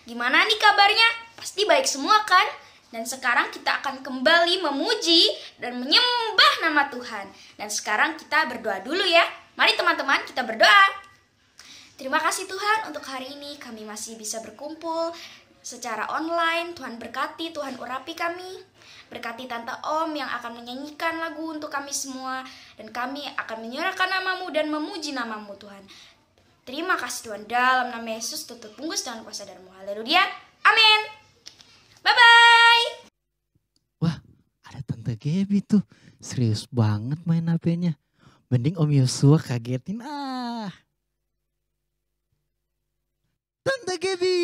Gimana nih kabarnya? Pasti baik semua kan? Dan sekarang kita akan kembali memuji dan menyembah nama Tuhan. Dan sekarang kita berdoa dulu ya. Mari teman-teman kita berdoa. Terima kasih Tuhan untuk hari ini kami masih bisa berkumpul secara online. Tuhan berkati, Tuhan urapi kami. Berkati Tante Om yang akan menyanyikan lagu untuk kami semua. Dan kami akan menyerahkan namamu dan memuji namamu Tuhan. Terima kasih Tuhan, dalam nama Yesus tutup bungkus dengan kuasa darah-Mu. Haleluya. Amin. Bye-bye. Wah, ada Tante Gaby tuh. Serius banget main HP-nya. Mending Om Yosua kagetin. Tante Gaby.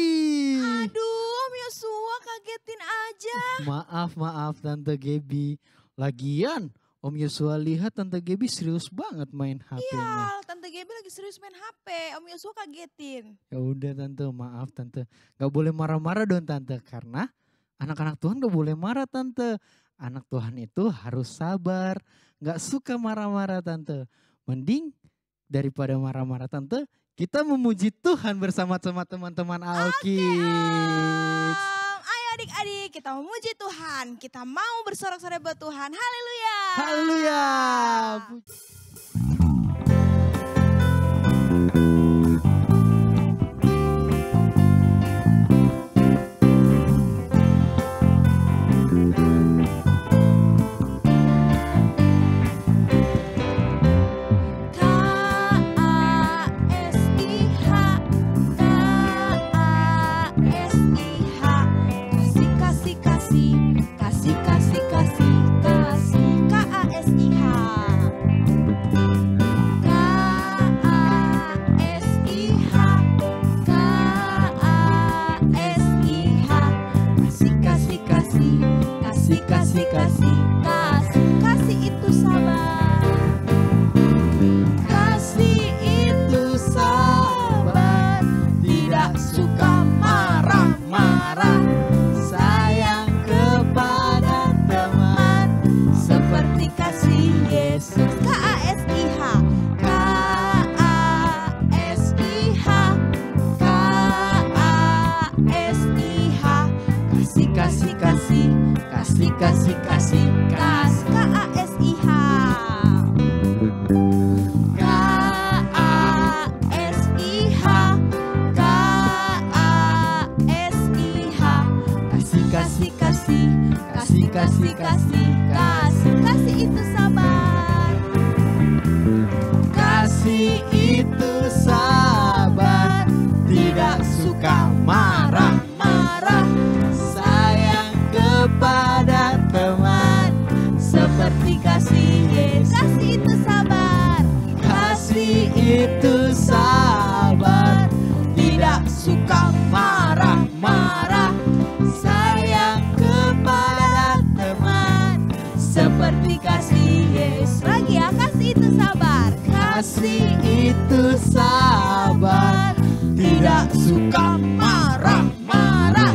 Aduh, Om Yosua kagetin aja. Maaf Tante Gaby. Lagian Om Yosua lihat Tante Gaby serius banget main HP-nya. Iya, Tante Gaby lagi serius main HP. Om Yosua kagetin. Ya udah Tante, maaf Tante. Gak boleh marah-marah dong Tante. Karena anak-anak Tuhan gak boleh marah Tante. Anak Tuhan itu harus sabar. Gak suka marah-marah Tante. Mending daripada marah-marah Tante, kita memuji Tuhan bersama-sama teman-teman Alkids. Ayo adik-adik, kita memuji Tuhan. Kita mau bersorak-sorai buat Tuhan. Haleluya. Haleluya. Kasih itu sabar. Kasih itu sabar, tidak suka marah-marah. Sayang kepada teman, seperti kasih Yesus. KASIH, KASIH, KASIH. Kasih, kasih, kasih, kasih, kasih, kasih, KASIH. KASIH, KASIH. Kasih, kasih, kasih, kasih, kasih, kasih, kasih, kasih itu sabar. Kasih itu sabar, tidak suka marah-marah. Sayang kepada teman, seperti kasih Yesus. Kasih itu sabar. Kasih itu sabar, tidak suka marah-marah. Sayang kepada teman, seperti kasih Yesus. Lagi ya, kasih itu sabar. Kasih itu sabar, tidak suka marah-marah.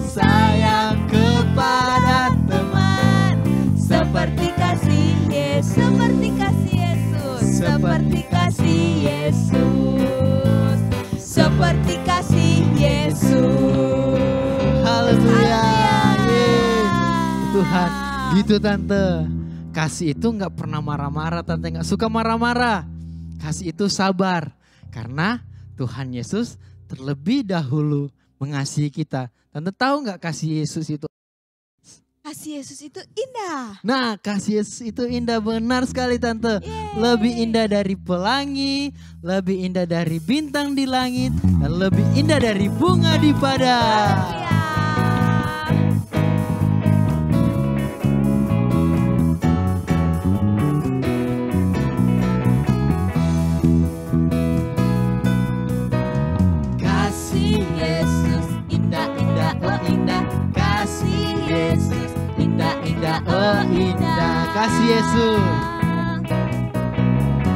Sayang kepada teman, Seperti kasih Yesus. Seperti kasih Yesus. Seperti kasih Yesus. Seperti kasih Yesus. Haleluya. Haleluya. Tuhan, gitu Tante. Kasih itu gak pernah marah-marah Tante, gak suka marah-marah. Kasih itu sabar. Karena Tuhan Yesus terlebih dahulu mengasihi kita. Tante tahu gak kasih Yesus itu? Kasih Yesus itu indah. Nah, kasih Yesus itu indah, benar sekali Tante. Yeay. Lebih indah dari pelangi, lebih indah dari bintang di langit, dan lebih indah dari bunga di padang. Iya. Kasih Yesus indah-indah, oh indah. Kasih Yesus indah-indah, oh indah. Kasih Yesus.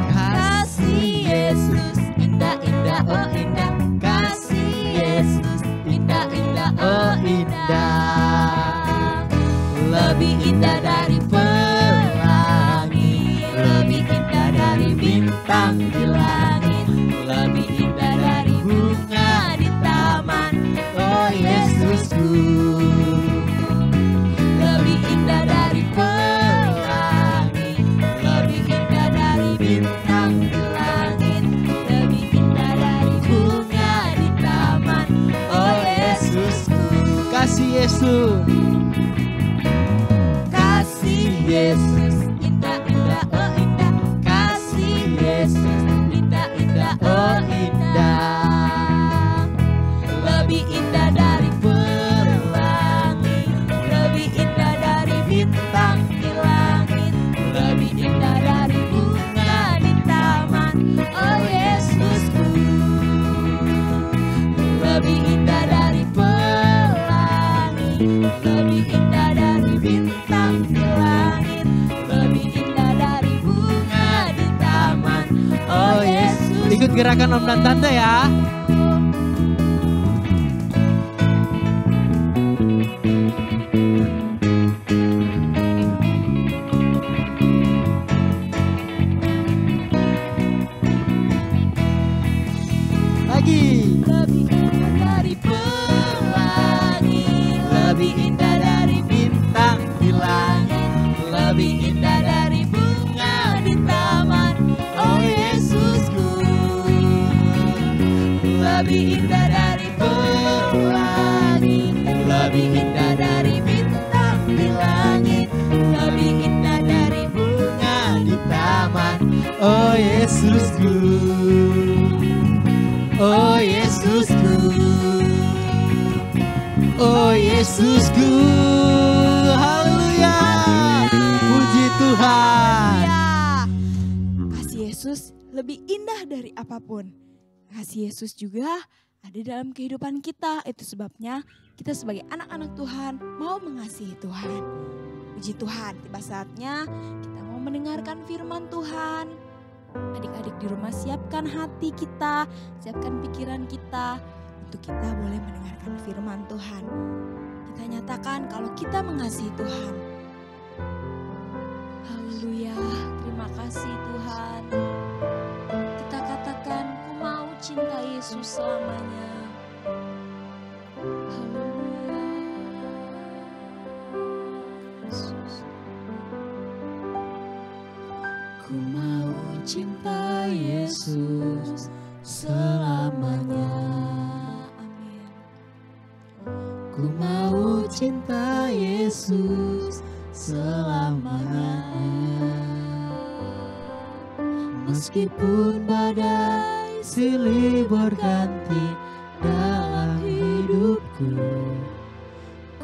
Kasih Yesus indah-indah, oh indah. Kasih Yesus indah-indah, oh indah. Lebih indah dari pelangi, lebih indah dari bintang di langit, lebih indah dari bunga di taman. Oh Yesusku. Kasih Yesus indah indah oh indah. Kasih Yesus indah indah oh indah. Lebih indah dari pelangi, lebih indah dari bintang di langit, lebih indah dari bunga di taman. Oh Yesusku, lebih indah dari pelangi, lebih indah dari bintang di langit, lebih indah dari bunga di taman. Oh Yesus. Ikut gerakan Om dan Tante ya. Lebih indah dari pelangi, lebih indah dari bintang di langit, lebih indah dari bunga di taman. Oh Yesusku, lebih indah dari pelangi, lebih indah dari bintang di langit, lebih indah dari bunga di taman. Oh Yesusku, oh Yesusku, oh Yesusku, haleluya, puji Tuhan. Kasih Yesus lebih indah dari apapun. Kasih Yesus juga ada dalam kehidupan kita. Itu sebabnya kita sebagai anak-anak Tuhan mau mengasihi Tuhan. Puji Tuhan, tiba saatnya kita mau mendengarkan firman Tuhan. Adik-adik di rumah siapkan hati kita, siapkan pikiran kita untuk kita boleh mendengarkan firman Tuhan. Kita nyatakan kalau kita mengasihi Tuhan. Haleluya, terima kasih Tuhan. Kita katakan, ku mau cinta Yesus selamanya. Haleluya, Yesus. Ku mau cinta Yesus selamanya. Amin. Ku mau cinta Yesus selamanya. Meskipun badai silih berganti dalam hidupku,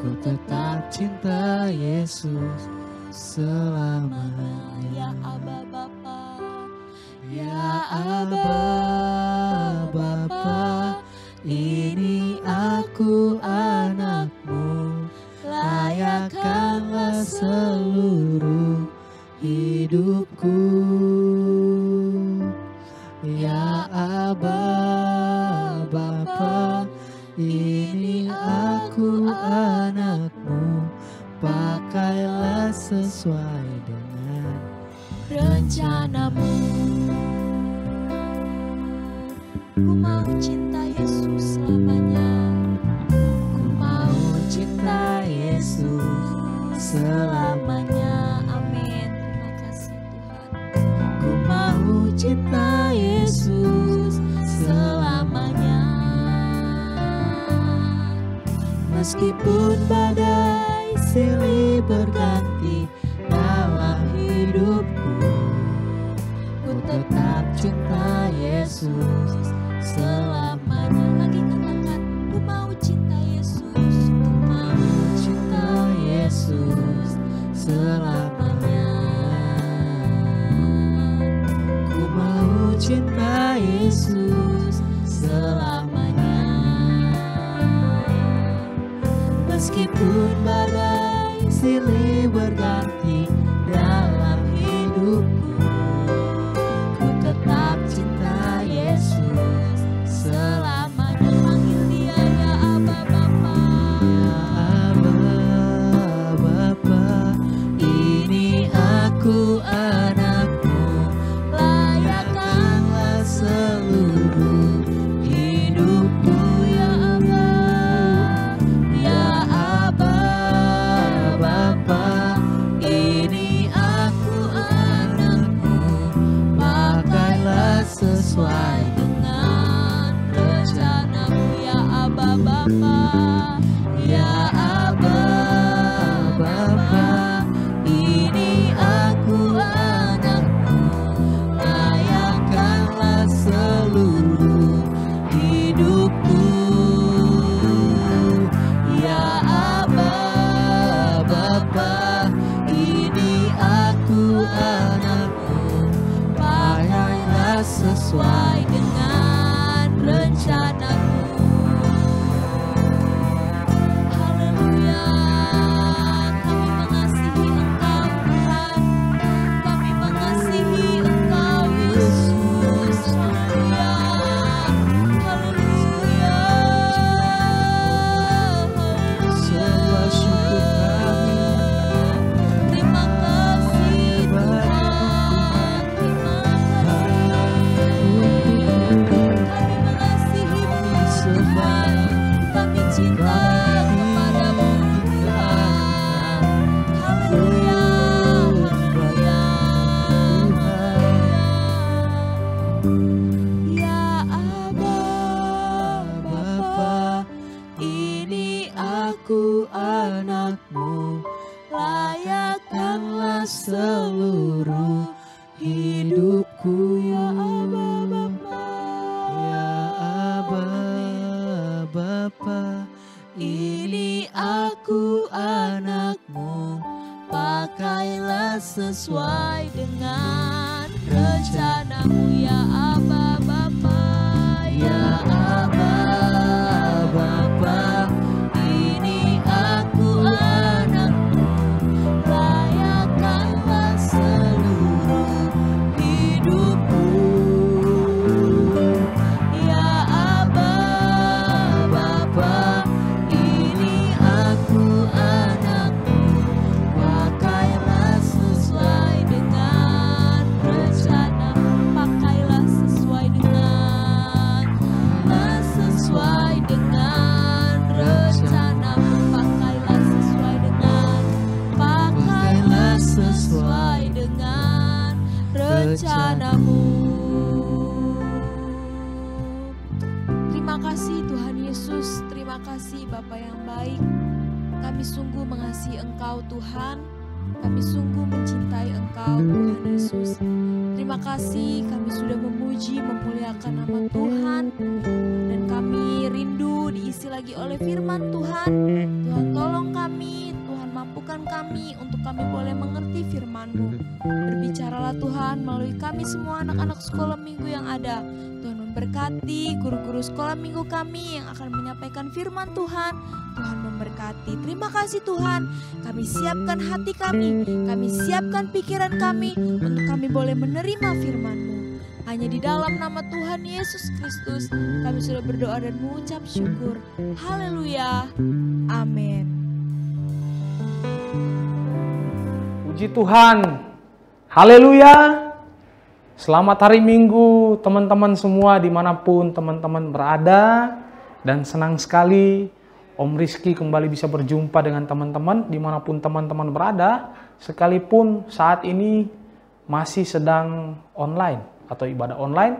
ku tetap cinta Yesus selamanya. Ya Aba Bapa, ya Aba Bapa, ini aku anakmu, layakkanlah seluruh hidupku. Ya Aba Bapa, ini aku anakmu, pakailah sesuai dengan rencanamu. Ku mau cinta Yesus selamanya. Ku mau cinta Yesus selamanya. Amin. Terima kasih Tuhan. Ku mau cinta Yesus selamanya. Meskipun badai silih berganti dalam hidupku, ku tetap cinta Yesus selamanya. Lagi katakan, ku mau cinta Yesus, ku mau cinta Yesus selamanya. Ku mau cinta Yesus selamanya. Meskipun badai silih berganti dalam hidupku, ku tetap cinta Yesus selamanya. Panggil dia, ya Aba Bapa. Ya Aba Bapa, ini aku anakmu, layakkanlah seluruh hidupku. Ya Aba, ya Aba Bapa, ini aku anakmu, pakailah sesuai dengan rencanamu. Ya Aba Bapa, ya Aba cinta kepadamu Tuhan. Haleluya, haleluya. Ya Aba, Bapa, ini aku anakmu, layakkanlah seluruh hidupku. Ya Aba, Bapa, Ya Aba, Bapa, ini aku anakmu, pakailah sesuai dengan rencanamu. Ya Aba, Bapa, ya Aba, Bapa, ini aku anakmu, layakkanlah seluruh hidupku. Ya Aba, Bapa, ini aku anakmu, pakailah sesuai dengan rencanamu. Pakailah sesuai dengan rencanamu. Pakailah sesuai dengan rencanamu. Terima kasih Tuhan Yesus, terima kasih Bapa yang baik. Kami sungguh mengasihi Engkau Tuhan, kami sungguh mencintai Engkau Tuhan Yesus. Terima kasih kami sudah memuji, memuliakan nama Tuhan. Dan kami rindu diisi lagi oleh firman Tuhan. Tuhan tolong kami, Tuhan mampukan kami untuk kami boleh mengerti firman-Mu. Berbicaralah Tuhan melalui kami semua anak-anak sekolah minggu yang ada. Tuhan memberkati guru-guru sekolah minggu kami yang akan menyampaikan firman Tuhan. Tuhan memberkati. Terima kasih Tuhan. Kami siapkan hati kami siapkan pikiran kami untuk kami boleh menerima firman-Mu. Hanya di dalam nama Tuhan Yesus Kristus kami sudah berdoa dan mengucap syukur. Haleluya. Amin. Puji Tuhan. Haleluya. Selamat hari Minggu teman-teman semua dimanapun teman-teman berada. Dan senang sekali Om Rizky kembali bisa berjumpa dengan teman-teman dimanapun teman-teman berada. Sekalipun saat ini masih sedang online atau ibadah online.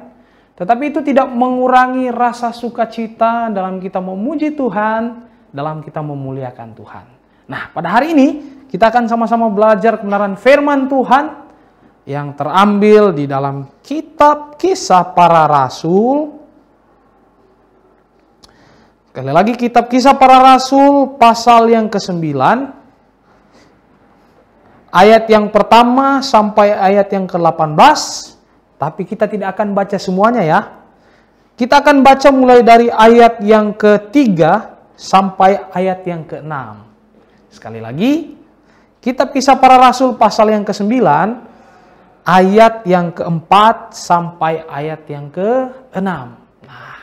Tetapi itu tidak mengurangi rasa sukacita dalam kita memuji Tuhan, dalam kita memuliakan Tuhan. Nah, pada hari ini kita akan sama-sama belajar kebenaran firman Tuhan yang terambil di dalam kitab Kisah Para Rasul. Sekali lagi kitab Kisah Para Rasul pasal yang ke-9. Ayat yang pertama sampai ayat yang ke-18. Tapi kita tidak akan baca semuanya ya. Kita akan baca mulai dari ayat yang ke-3 sampai ayat yang ke-6. Sekali lagi, kitab Kisah Para Rasul pasal yang ke-9, ayat yang ke-4 sampai ayat yang ke-6. Nah,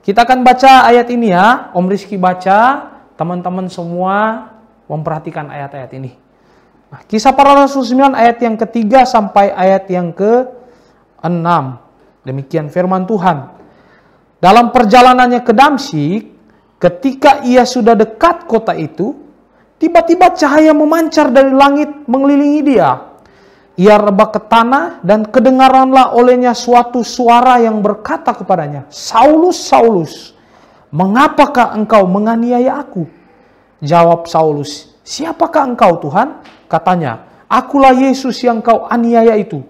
kita akan baca ayat ini ya. Om Rizky baca, teman-teman semua memperhatikan ayat-ayat ini. Nah, Kisah Para Rasul 9 ayat yang ke-3 sampai ayat yang ke-6. Demikian firman Tuhan. Dalam perjalanannya ke Damsyik, ketika ia sudah dekat kota itu, tiba-tiba cahaya memancar dari langit mengelilingi dia. Ia rebah ke tanah dan kedengaranlah olehnya suatu suara yang berkata kepadanya, "Saulus, Saulus, mengapakah engkau menganiaya aku?" Jawab Saulus, "Siapakah engkau Tuhan?" Katanya, "Akulah Yesus yang kau aniaya itu.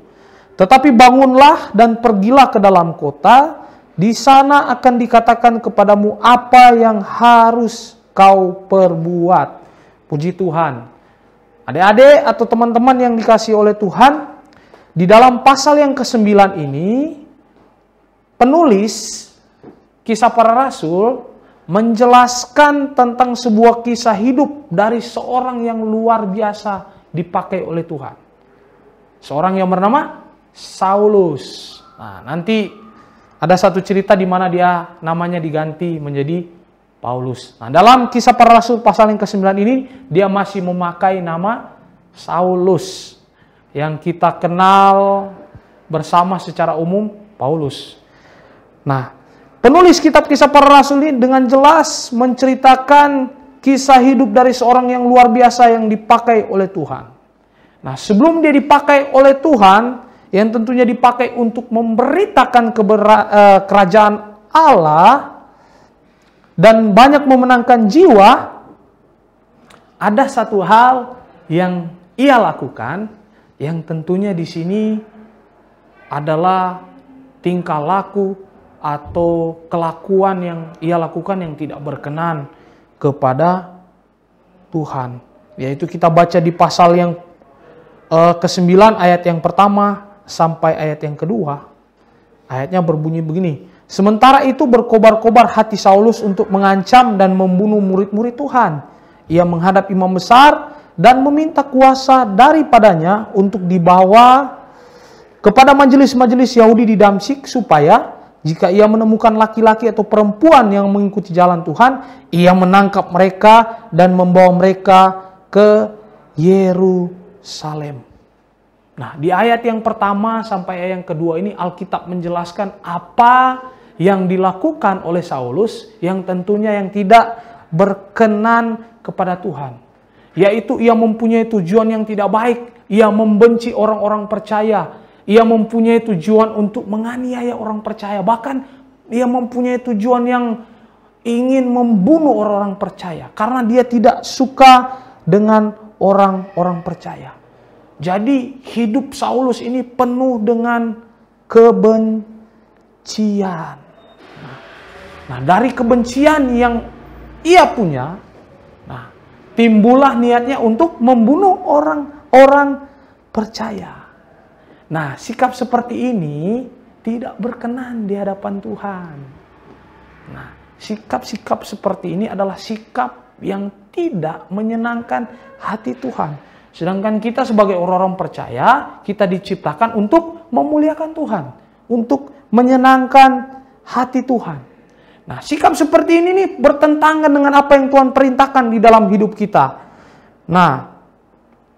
Tetapi bangunlah dan pergilah ke dalam kota, di sana akan dikatakan kepadamu apa yang harus kau perbuat." Puji Tuhan. Adik-adik atau teman-teman yang dikasihi oleh Tuhan, di dalam pasal yang ke-9 ini, penulis Kisah Para Rasul menjelaskan tentang sebuah kisah hidup dari seorang yang luar biasa dipakai oleh Tuhan. Seorang yang bernama Saulus. Nah, nanti ada satu cerita di mana dia namanya diganti menjadi Paulus. Nah, dalam Kisah Para Rasul pasal yang ke-9 ini, dia masih memakai nama Saulus. Yang kita kenal bersama secara umum Paulus. Nah, Penulis kitab Kisah Para Rasul ini dengan jelas menceritakan kisah hidup dari seorang yang luar biasa yang dipakai oleh Tuhan. Nah, sebelum dia dipakai oleh Tuhan, yang tentunya dipakai untuk memberitakan kerajaan Allah dan banyak memenangkan jiwa, ada satu hal yang ia lakukan yang tentunya di sini adalah tingkah laku atau kelakuan yang ia lakukan yang tidak berkenan kepada Tuhan. Yaitu kita baca di pasal yang ke-9 ayat yang pertama sampai ayat yang kedua. Ayatnya berbunyi begini. Sementara itu berkobar-kobar hati Saulus untuk mengancam dan membunuh murid-murid Tuhan. Ia menghadap imam besar dan meminta kuasa daripadanya untuk dibawa kepada majelis-majelis Yahudi di Damsyik supaya jika ia menemukan laki-laki atau perempuan yang mengikuti jalan Tuhan, ia menangkap mereka dan membawa mereka ke Yerusalem. Nah, di ayat yang pertama sampai ayat yang kedua ini Alkitab menjelaskan apa yang dilakukan oleh Saulus yang tentunya yang tidak berkenan kepada Tuhan. Yaitu ia mempunyai tujuan yang tidak baik, ia membenci orang-orang percaya. Ia mempunyai tujuan untuk menganiaya orang percaya. Bahkan ia mempunyai tujuan yang ingin membunuh orang-orang percaya. Karena dia tidak suka dengan orang-orang percaya. Jadi hidup Saulus ini penuh dengan kebencian. Nah, dari kebencian yang ia punya, nah, timbullah niatnya untuk membunuh orang-orang percaya. Nah, sikap seperti ini tidak berkenan di hadapan Tuhan. Nah, sikap-sikap seperti ini adalah sikap yang tidak menyenangkan hati Tuhan. Sedangkan kita sebagai orang-orang percaya, kita diciptakan untuk memuliakan Tuhan, untuk menyenangkan hati Tuhan. Nah, sikap seperti ini nih bertentangan dengan apa yang Tuhan perintahkan di dalam hidup kita. Nah,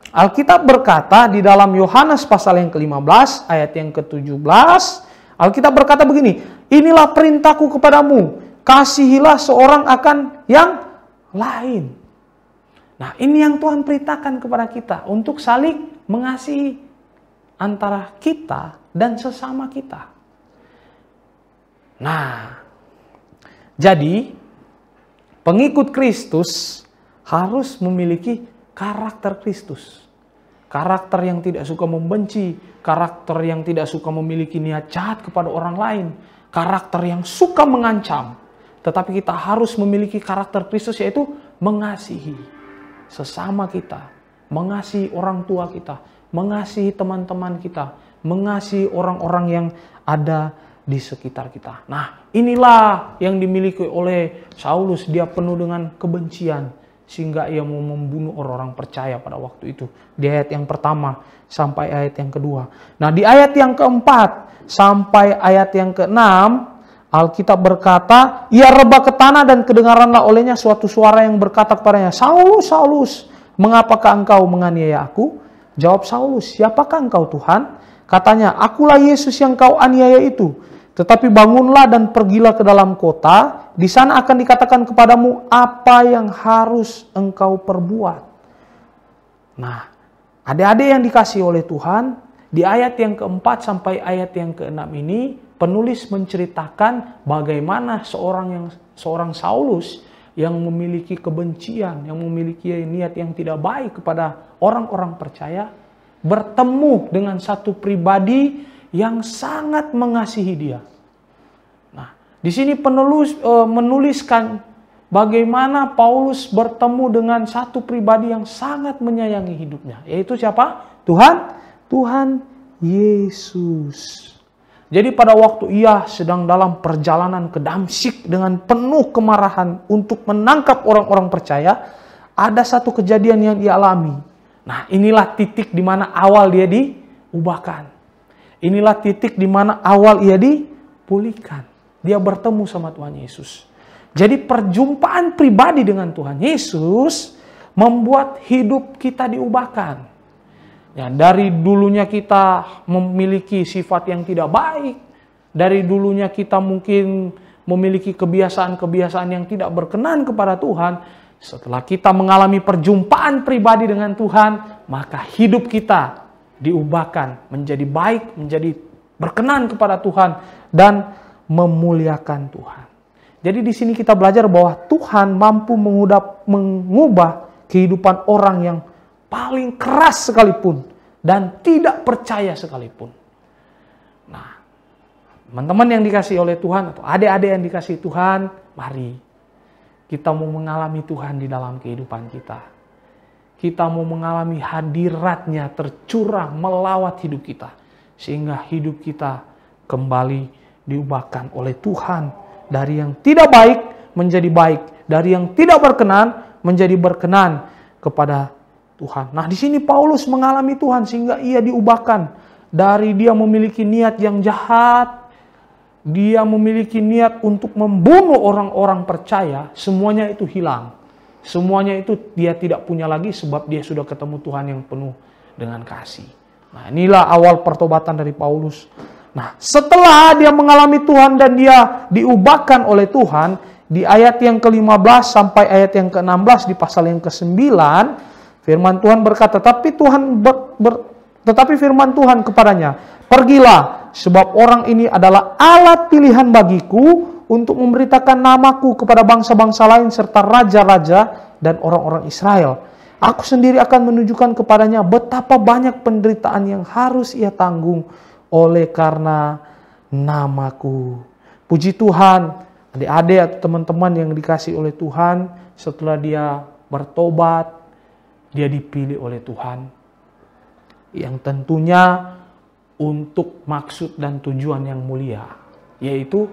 Alkitab berkata di dalam Yohanes pasal yang ke-15 ayat yang ke-17, Alkitab berkata begini, inilah perintahku kepadamu, kasihilah seorang akan yang lain. Nah, ini yang Tuhan perintahkan kepada kita untuk saling mengasihi antara kita dan sesama kita. Nah, jadi pengikut Kristus harus memiliki karakter Kristus. Karakter yang tidak suka membenci, karakter yang tidak suka memiliki niat jahat kepada orang lain, karakter yang suka mengancam. Tetapi kita harus memiliki karakter Kristus, yaitu mengasihi sesama kita, mengasihi orang tua kita, mengasihi teman-teman kita, mengasihi orang-orang yang ada di sekitar kita. Nah, inilah yang dimiliki oleh Saulus. Dia penuh dengan kebencian sehingga ia mau membunuh orang-orang percaya pada waktu itu. Di ayat yang pertama sampai ayat yang kedua. Nah, di ayat yang keempat sampai ayat yang keenam, Alkitab berkata, ia rebah ke tanah dan kedengaranlah olehnya suatu suara yang berkata kepadanya, Saulus, Saulus, mengapakah engkau menganiaya aku? Jawab Saulus, siapakah engkau Tuhan? Katanya, akulah Yesus yang kau aniaya itu. Tetapi bangunlah dan pergilah ke dalam kota, di sana akan dikatakan kepadamu apa yang harus engkau perbuat. Nah, adik-adik yang dikasihi oleh Tuhan, di ayat yang keempat sampai ayat yang keenam ini, penulis menceritakan bagaimana seorang Saulus yang memiliki kebencian, yang memiliki niat yang tidak baik kepada orang-orang percaya, bertemu dengan satu pribadi yang sangat mengasihi dia. Nah, di sini penulis menuliskan bagaimana Paulus bertemu dengan satu pribadi yang sangat menyayangi hidupnya, yaitu siapa? Tuhan Yesus. Jadi pada waktu ia sedang dalam perjalanan ke Damsyik dengan penuh kemarahan untuk menangkap orang-orang percaya, ada satu kejadian yang ia alami. Nah, inilah titik di mana awal dia diubahkan. Inilah titik di mana awal ia dipulihkan. Dia bertemu sama Tuhan Yesus. Jadi perjumpaan pribadi dengan Tuhan Yesus membuat hidup kita diubahkan. Ya, dari dulunya kita memiliki sifat yang tidak baik. Dari dulunya kita mungkin memiliki kebiasaan-kebiasaan yang tidak berkenan kepada Tuhan, setelah kita mengalami perjumpaan pribadi dengan Tuhan, maka hidup kita diubahkan menjadi baik, menjadi berkenan kepada Tuhan, dan memuliakan Tuhan. Jadi di sini kita belajar bahwa Tuhan mampu mengubah kehidupan orang yang paling keras sekalipun dan tidak percaya sekalipun. Nah, teman-teman yang dikasihi oleh Tuhan atau adik-adik yang dikasihi Tuhan, mari kita mau mengalami Tuhan di dalam kehidupan kita. Kita mau mengalami hadirat-Nya tercurah melawat hidup kita, sehingga hidup kita kembali diubahkan oleh Tuhan. Dari yang tidak baik menjadi baik, dari yang tidak berkenan menjadi berkenan kepada Tuhan. Nah, di sini Paulus mengalami Tuhan sehingga ia diubahkan dari dia memiliki niat yang jahat, dia memiliki niat untuk membunuh orang-orang percaya, semuanya itu hilang. Semuanya itu dia tidak punya lagi sebab dia sudah ketemu Tuhan yang penuh dengan kasih. Nah, inilah awal pertobatan dari Paulus. Nah, setelah dia mengalami Tuhan dan dia diubahkan oleh Tuhan, di ayat yang ke-15 sampai ayat yang ke-16 di pasal yang ke-9, firman Tuhan berkata, tetapi firman Tuhan kepadanya, pergilah, sebab orang ini adalah alat pilihan bagiku untuk memberitakan namaku kepada bangsa-bangsa lain serta raja-raja dan orang-orang Israel. Aku sendiri akan menunjukkan kepadanya betapa banyak penderitaan yang harus ia tanggung oleh karena namaku. Puji Tuhan, adik-adik atau teman-teman yang dikasih oleh Tuhan, setelah dia bertobat, dia dipilih oleh Tuhan. Yang tentunya untuk maksud dan tujuan yang mulia, yaitu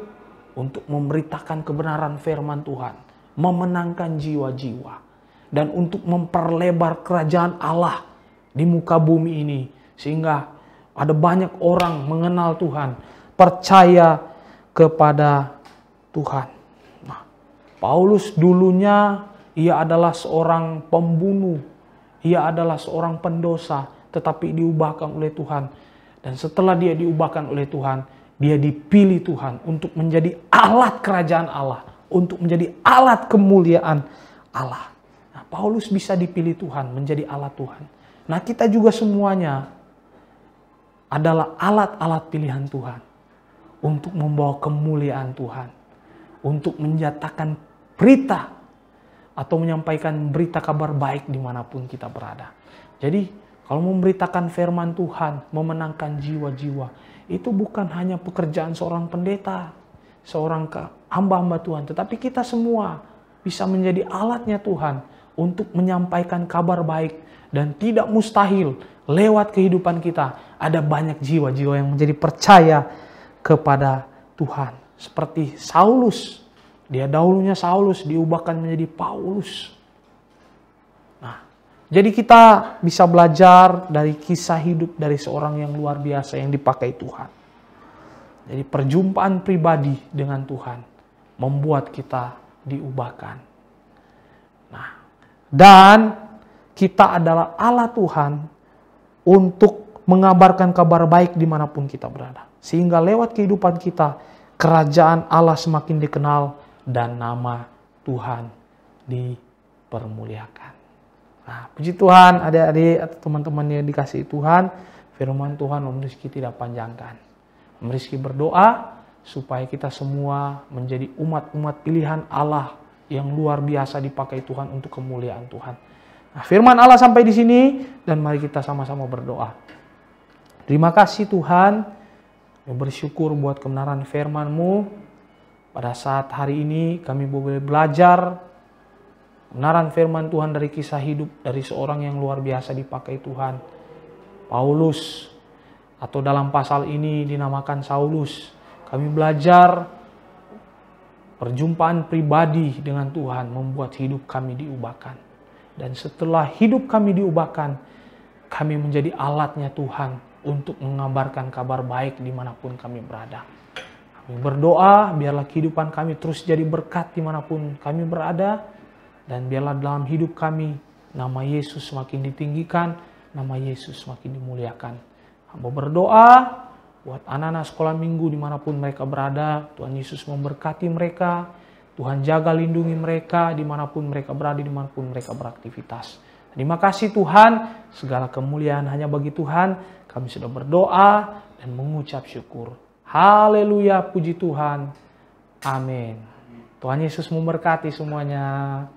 untuk memberitakan kebenaran firman Tuhan, memenangkan jiwa-jiwa, dan untuk memperlebar kerajaan Allah di muka bumi ini, sehingga ada banyak orang mengenal Tuhan, percaya kepada Tuhan. Nah, Paulus dulunya ia adalah seorang pembunuh, ia adalah seorang pendosa, tetapi diubahkan oleh Tuhan. Dan setelah dia diubahkan oleh Tuhan, dia dipilih Tuhan untuk menjadi alat kerajaan Allah, untuk menjadi alat kemuliaan Allah. Nah, Paulus bisa dipilih Tuhan menjadi alat Tuhan. Nah, kita juga semuanya adalah alat-alat pilihan Tuhan untuk membawa kemuliaan Tuhan, untuk menyatakan berita atau menyampaikan berita kabar baik dimanapun kita berada. Jadi kalau memberitakan firman Tuhan, memenangkan jiwa-jiwa, itu bukan hanya pekerjaan seorang pendeta, seorang hamba-hamba Tuhan, tetapi kita semua bisa menjadi alatnya Tuhan untuk menyampaikan kabar baik. Dan tidak mustahil lewat kehidupan kita ada banyak jiwa-jiwa yang menjadi percaya kepada Tuhan. Seperti Saulus, dia dahulunya Saulus diubahkan menjadi Paulus. Nah, jadi kita bisa belajar dari kisah hidup dari seorang yang luar biasa yang dipakai Tuhan. Jadi perjumpaan pribadi dengan Tuhan membuat kita diubahkan. Nah, dan kita adalah alat Tuhan untuk mengabarkan kabar baik dimanapun kita berada. Sehingga lewat kehidupan kita, kerajaan Allah semakin dikenal dan nama Tuhan dipermuliakan. Nah, puji Tuhan, adik-adik atau teman-teman yang dikasihi Tuhan, firman Tuhan Om Rizky tidak panjangkan. Om Rizky berdoa supaya kita semua menjadi umat-umat pilihan Allah yang luar biasa dipakai Tuhan untuk kemuliaan Tuhan. Nah, firman Allah sampai di sini dan mari kita sama-sama berdoa. Terima kasih Tuhan, kami bersyukur buat kebenaran firman-Mu. Pada saat hari ini kami boleh belajar kebenaran firman Tuhan dari kisah hidup dari seorang yang luar biasa dipakai Tuhan. Paulus, atau dalam pasal ini dinamakan Saulus. Kami belajar perjumpaan pribadi dengan Tuhan membuat hidup kami diubahkan. Dan setelah hidup kami diubahkan, kami menjadi alatnya Tuhan untuk mengabarkan kabar baik dimanapun kami berada. Kami berdoa, biarlah kehidupan kami terus jadi berkat dimanapun kami berada. Dan biarlah dalam hidup kami, nama Yesus semakin ditinggikan, nama Yesus semakin dimuliakan. Hamba berdoa, buat anak-anak sekolah minggu dimanapun mereka berada. Tuhan Yesus memberkati mereka. Tuhan jaga lindungi mereka dimanapun mereka berada, dimanapun mereka beraktivitas. Terima kasih Tuhan, segala kemuliaan hanya bagi Tuhan. Kami sudah berdoa dan mengucap syukur. Haleluya, puji Tuhan. Amin. Tuhan Yesus memberkati semuanya.